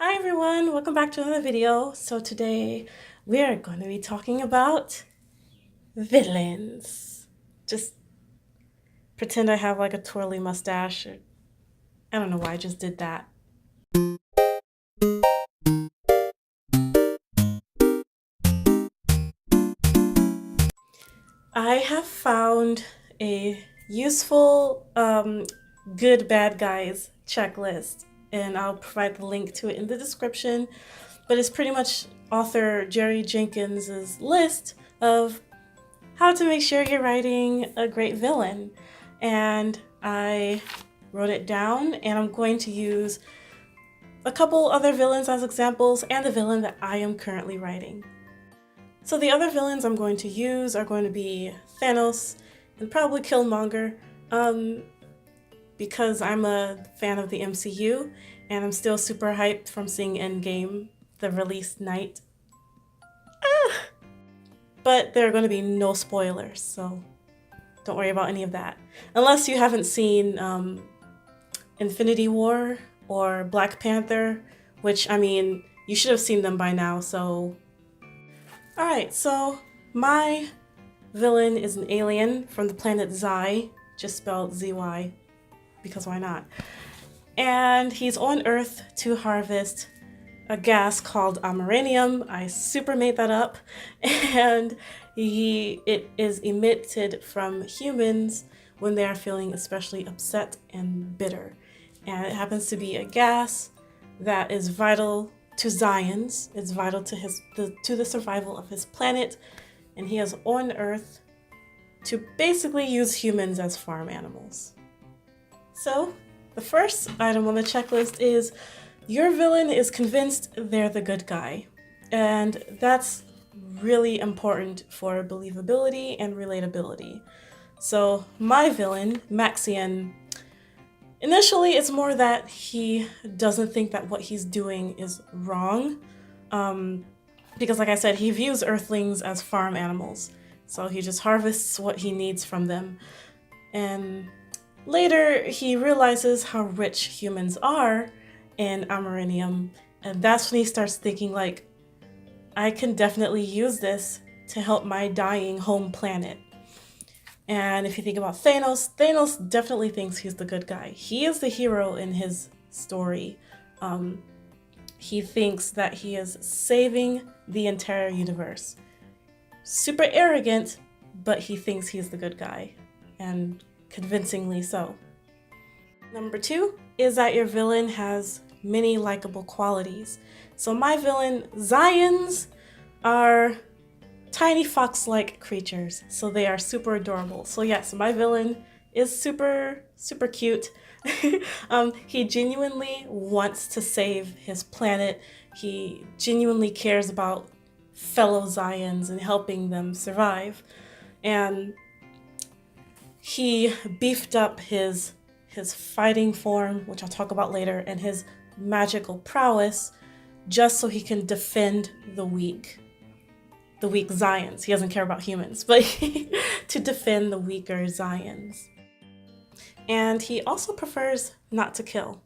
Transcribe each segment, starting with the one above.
Hi everyone, welcome back to another video. So today we are going to be talking about villains. Just pretend I have like a twirly mustache. I don't know why I just did that. I have found a useful good bad guys checklist, and I'll provide the link to it in the description. But it's pretty much author Jerry Jenkins's list of how to make sure you're writing a great villain. And I wrote it down, and I'm going to use a couple other villains as examples and the villain that I am currently writing. So the other villains I'm going to use are going to be Thanos and probably Killmonger, because I'm a fan of the MCU and I'm still super hyped from seeing Endgame the release night. But there are going to be no spoilers, so don't worry about any of that. Unless you haven't seen Infinity War or Black Panther, which, I mean, you should have seen them by now, so... Alright, so my villain is an alien from the planet Xi, just spelled Z-Y, because why not? And he's on Earth to harvest a gas called ameranium. I super made that up. And it is emitted from humans when they are feeling especially upset and bitter. And it happens to be a gas that is vital to Zions. It's vital to the survival of his planet. And he is on Earth to basically use humans as farm animals. So the first item on the checklist is your villain is convinced they're the good guy, and that's really important for believability and relatability. So my villain, Maxian, initially it's more that he doesn't think that what he's doing is wrong, because like I said, he views Earthlings as farm animals, so he just harvests what he needs from them. And later he realizes how rich humans are in ameranium, and that's when he starts thinking like, I can definitely use this to help my dying home planet. And if you think about Thanos, Thanos definitely thinks he's the good guy. He is the hero in his story. He thinks that he is saving the entire universe. Super arrogant, but he thinks he's the good guy, and convincingly so. Number 2 is that your villain has many likable qualities. So my villain, Zions, are tiny fox-like creatures, so they are super adorable. So yes, my villain is super cute. He genuinely wants to save his planet. He genuinely cares about fellow Zions and helping them survive. And he beefed up his fighting form, which I'll talk about later, and his magical prowess just so he can defend the weak Zions. He doesn't care about humans, but to defend the weaker Zions. And he also prefers not to kill.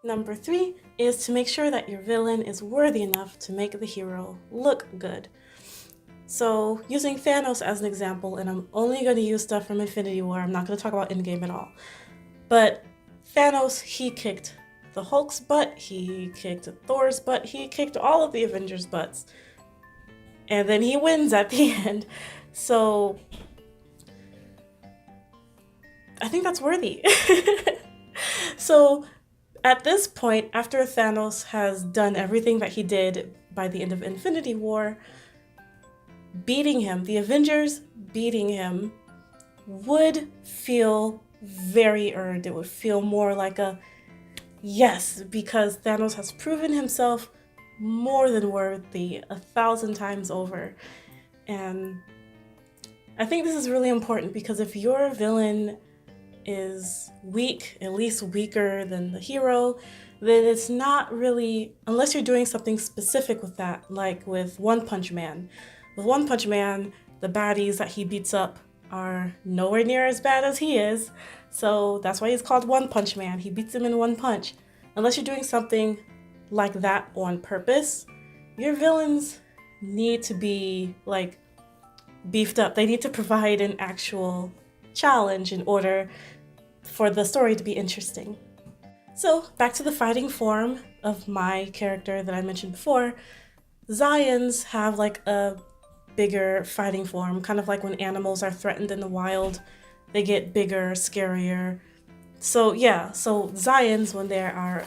Number 3 is to make sure that your villain is worthy enough to make the hero look good. So using Thanos as an example, and I'm only going to use stuff from Infinity War, I'm not going to talk about Endgame at all. But Thanos, he kicked the Hulk's butt, he kicked Thor's butt, he kicked all of the Avengers' butts. And then he wins at the end. So I think that's worthy. So at this point, after Thanos has done everything that he did by the end of Infinity War, beating him, the Avengers beating him, would feel very earned. It would feel more like a yes, because Thanos has proven himself more than worthy 1,000 times over. And I think this is really important because if your villain is weak, at least weaker than the hero, then it's not really, unless you're doing something specific with that, like with One Punch Man. With One Punch Man, the baddies that he beats up are nowhere near as bad as he is, so that's why he's called One Punch Man. He beats them in one punch. unless you're doing something like that on purpose, your villains need to be like beefed up. They need to provide an actual challenge in order for the story to be interesting. So back to the fighting form of my character that I mentioned before. Zions have like a bigger fighting form, kind of like when animals are threatened in the wild, they get bigger, scarier. So yeah, so Zions, when they are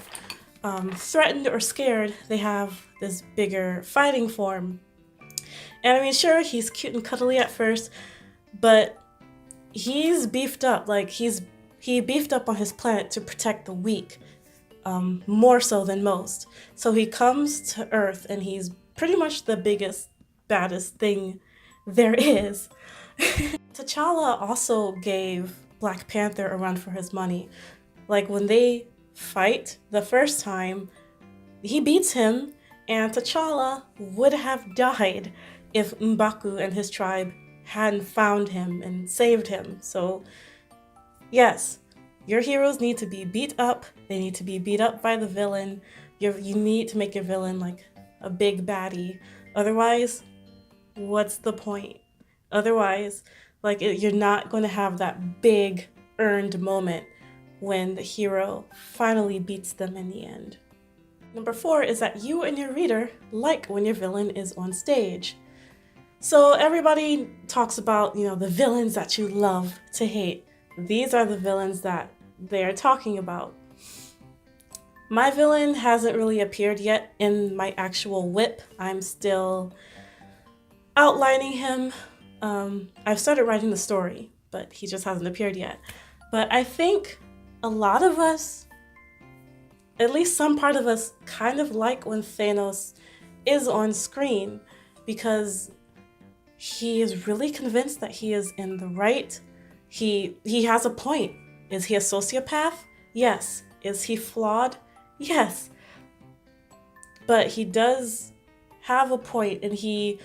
threatened or scared, they have this bigger fighting form. And I mean, sure, he's cute and cuddly at first, but he's beefed up. Like he beefed up on his planet to protect the weak, more so than most. So he comes to Earth and he's pretty much the biggest, baddest thing there is. T'Challa also gave Black Panther a run for his money. Like when they fight the first time, he beats him, and T'Challa would have died if M'Baku and his tribe hadn't found him and saved him. So, yes, your heroes need to be beat up. They need to be beat up by the villain. You need to make your villain like a big baddie. Otherwise, what's the point? Otherwise, like you're not going to have that big earned moment when the hero finally beats them in the end. Number 4 is that you and your reader like when your villain is on stage. So everybody talks about, the villains that you love to hate. These are the villains that they're talking about. My villain hasn't really appeared yet in my actual whip. I'm still outlining him. I've started writing the story, but he just hasn't appeared yet. But I think a lot of us, at least some part of us, kind of like when Thanos is on screen, because he is really convinced that he is in the right. He has a point. Is he a sociopath? Yes. Is he flawed? Yes. But he does have a point, and he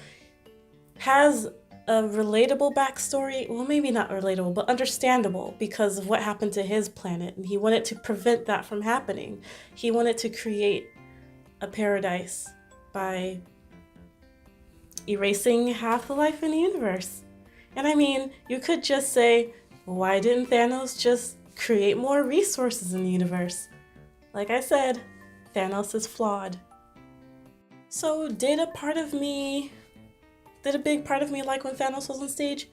has a relatable backstory. Well, maybe not relatable, but understandable because of what happened to his planet, and he wanted to prevent that from happening. He wanted to create a paradise by erasing half the life in the universe. And I mean, you could just say, why didn't Thanos just create more resources in the universe? Like I said, Thanos is flawed. So did a big part of me like when Thanos was on stage?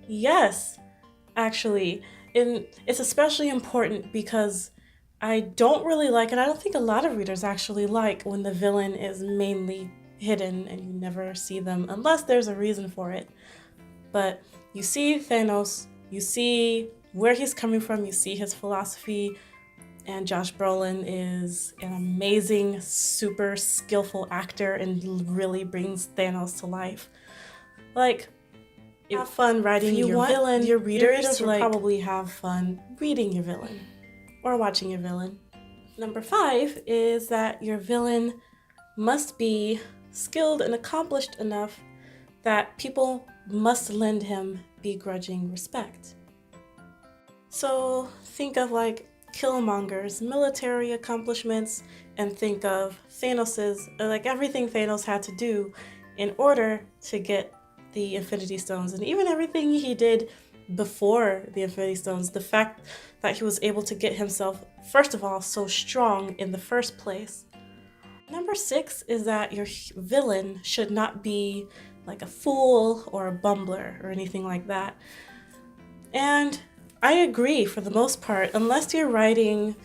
Yes, actually. And it's especially important because I don't really like, and I don't think a lot of readers actually like, when the villain is mainly hidden and you never see them unless there's a reason for it. But you see Thanos, you see where he's coming from, you see his philosophy, and Josh Brolin is an amazing, super skillful actor and really brings Thanos to life. Like, have fun writing your villain. Your readers will probably have fun reading your villain or watching your villain. Number 5 is that your villain must be skilled and accomplished enough that people must lend him begrudging respect. So think of like Killmonger's military accomplishments and think of Thanos's, like everything Thanos had to do in order to get the Infinity Stones, and even everything he did before the Infinity Stones. The fact that he was able to get himself, first of all, so strong in the first place. Number 6 is that your villain should not be like a fool or a bumbler or anything like that. And I agree for the most part, unless you're writing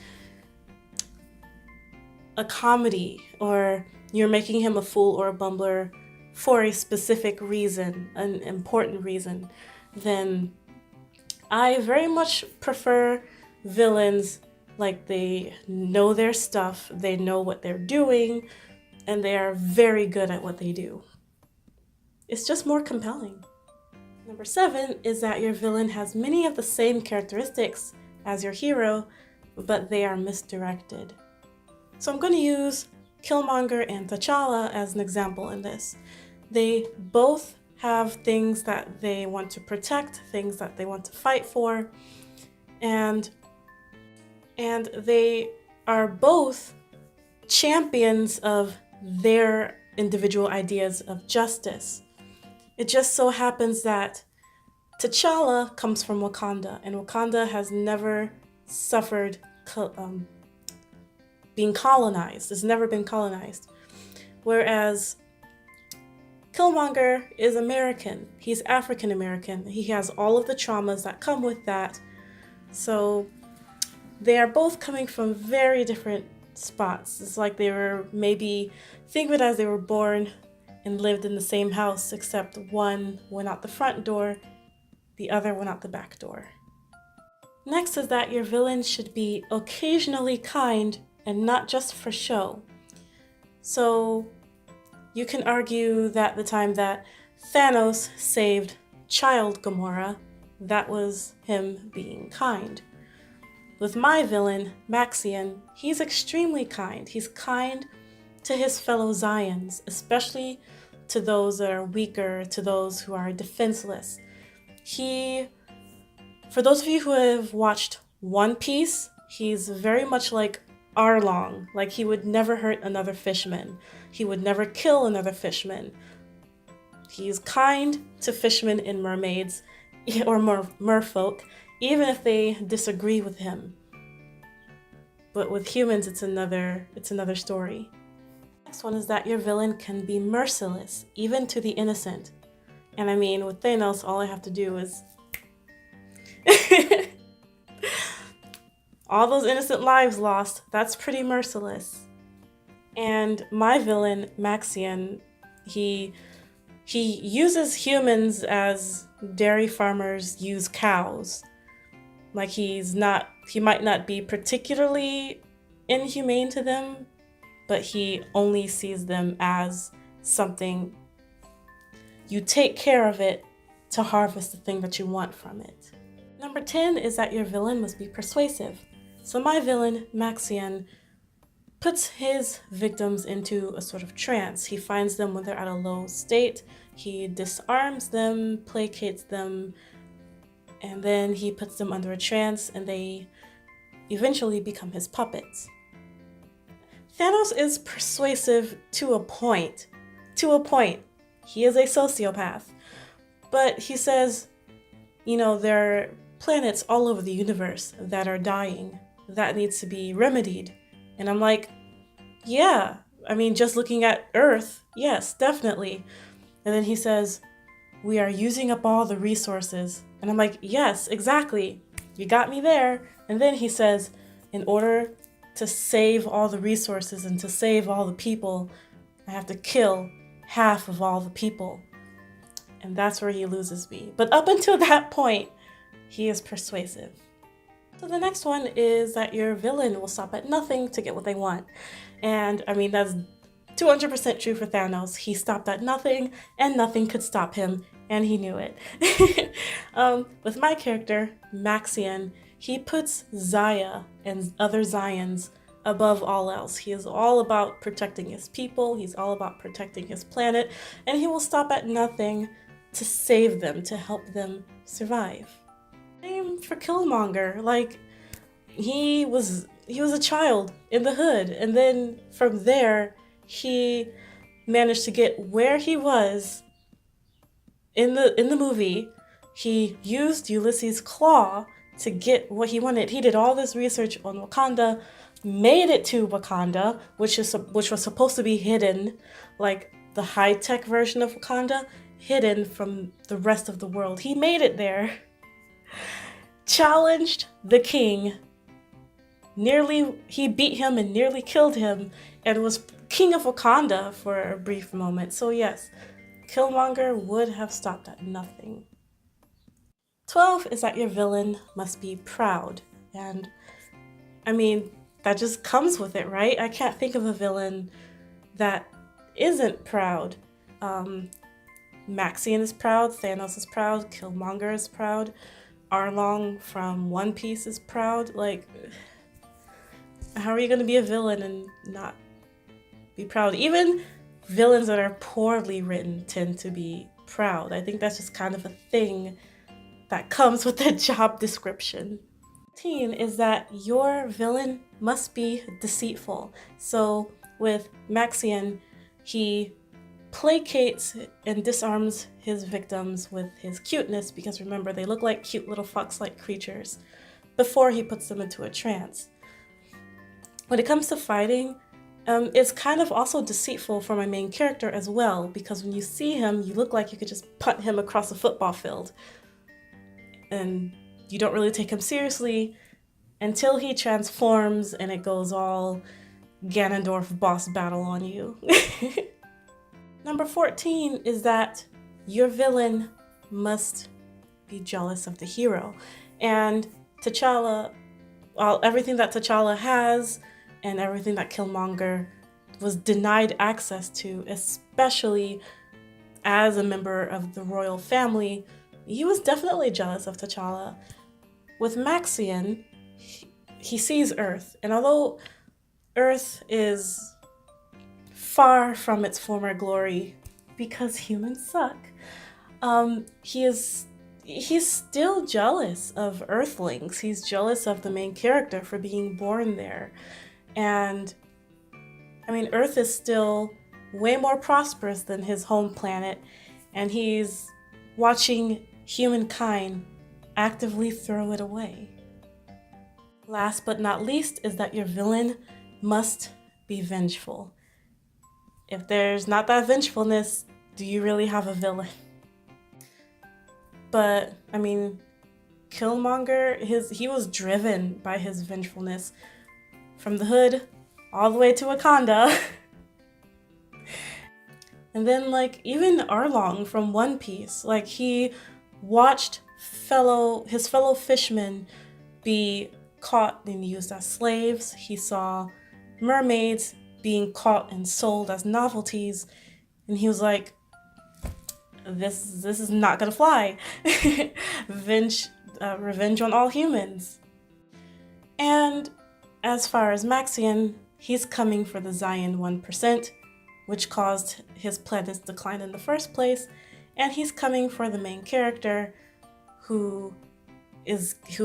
a comedy or you're making him a fool or a bumbler for a specific reason, an important reason, then I very much prefer villains like they know their stuff, they know what they're doing, and they are very good at what they do. It's just more compelling. Number 7 is that your villain has many of the same characteristics as your hero, but they are misdirected. So I'm going to use Killmonger and T'Challa as an example in this. They both have things that they want to protect, things that they want to fight for, and they are both champions of their individual ideas of justice. It just so happens that T'Challa comes from Wakanda, and Wakanda has never suffered being colonized. It's never been colonized. Whereas Killmonger is American. He's African American. He has all of the traumas that come with that. So they are both coming from very different spots. It's like they were maybe, think of it as they were born and lived in the same house, except one went out the front door, the other went out the back door. Next is that your villain should be occasionally kind and not just for show. So you can argue that the time that Thanos saved child Gamora, that was him being kind. With my villain, Maxian, he's extremely kind. He's kind to his fellow Zions, especially to those that are weaker, to those who are defenseless. For those of you who have watched One Piece, he's very much like Arlong. Like, he would never hurt another fisherman. He would never kill another fisherman. He's kind to fishermen and mermaids, or merfolk, even if they disagree with him. But with humans, it's another story. Next one is that your villain can be merciless, even to the innocent. And I mean, with Thanos, all I have to do is all those innocent lives lost, that's pretty merciless. And my villain, Maxian, he uses humans as dairy farmers use cows. Like, he might not be particularly inhumane to them, but he only sees them as something. You take care of it to harvest the thing that you want from it. Number 10 is that your villain must be persuasive. So my villain, Maxian, puts his victims into a sort of trance. He finds them when they're at a low state, he disarms them, placates them, and then he puts them under a trance, and they eventually become his puppets. Thanos is persuasive to a point. He is a sociopath. But he says, there are planets all over the universe that are dying. That needs to be remedied. And I'm like, yeah. I mean, just looking at Earth, yes, definitely. And then he says, we are using up all the resources. And I'm like, yes, exactly. You got me there. And then he says, in order to save all the resources and to save all the people, I have to kill half of all the people. And that's where he loses me. But up until that point, he is persuasive. So the next one is that your villain will stop at nothing to get what they want. And I mean, that's 200% true for Thanos. He stopped at nothing, and nothing could stop him, and he knew it. With my character, Maxian, he puts Zaya and other Zions above all else. He is all about protecting his people, he's all about protecting his planet, and he will stop at nothing to save them, to help them survive. Same for Killmonger. Like, he was a child in the hood, and then from there, he managed to get where he was in the movie. He used Ulysses' claw to get what he wanted. He did all this research on Wakanda, made it to Wakanda, which was supposed to be hidden, like the high-tech version of Wakanda, hidden from the rest of the world. He made it there, challenged the king, he beat him and nearly killed him, and was king of Wakanda for a brief moment. So yes, Killmonger would have stopped at nothing. 12 is that your villain must be proud. And I mean, that just comes with it, right? I can't think of a villain that isn't proud. Maxian is proud, Thanos is proud, Killmonger is proud, Arlong from One Piece is proud. Like, how are you going to be a villain and not be proud? Even villains that are poorly written tend to be proud. I think that's just kind of a thing that comes with the job description. 15 is that your villain must be deceitful. So with Maxian, he placates and disarms his victims with his cuteness, because remember, they look like cute little fox-like creatures, before he puts them into a trance. When it comes to fighting, it's kind of also deceitful for my main character as well, because when you see him, you look like you could just punt him across a football field. And you don't really take him seriously until he transforms and it goes all Ganondorf boss battle on you. Number 14 is that your villain must be jealous of the hero. And T'Challa, well, everything that T'Challa has and everything that Killmonger was denied access to, especially as a member of the royal family, he was definitely jealous of T'Challa. With Maxian, he sees Earth, and although Earth is far from its former glory because humans suck, he's still jealous of Earthlings. He's jealous of the main character for being born there. And I mean, Earth is still way more prosperous than his home planet, and he's watching humankind actively throw it away. Last but not least is that your villain must be vengeful. If there's not that vengefulness, do you really have a villain? But I mean, Killmonger, he was driven by his vengefulness from the hood all the way to Wakanda. And then like even Arlong from One Piece, like he watched his fellow fishmen be caught and used as slaves. He saw mermaids being caught and sold as novelties, and he was like, this is not gonna fly. Revenge on all humans. And as far as Maxian, he's coming for the Zion 1%, which caused his planet's decline in the first place, and he's coming for the main character who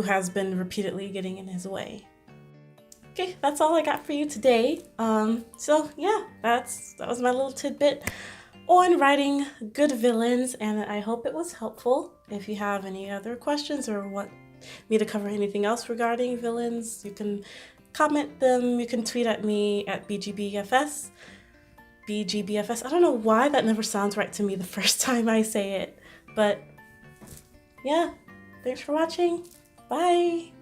has been repeatedly getting in his way. Okay, that's all I got for you today. So yeah, that was my little tidbit on writing good villains, and I hope it was helpful. If you have any other questions or want me to cover anything else regarding villains, you can comment them. You can tweet at me at BGBFS. BGBFS. I don't know why that never sounds right to me the first time I say it, but yeah, thanks for watching. Bye!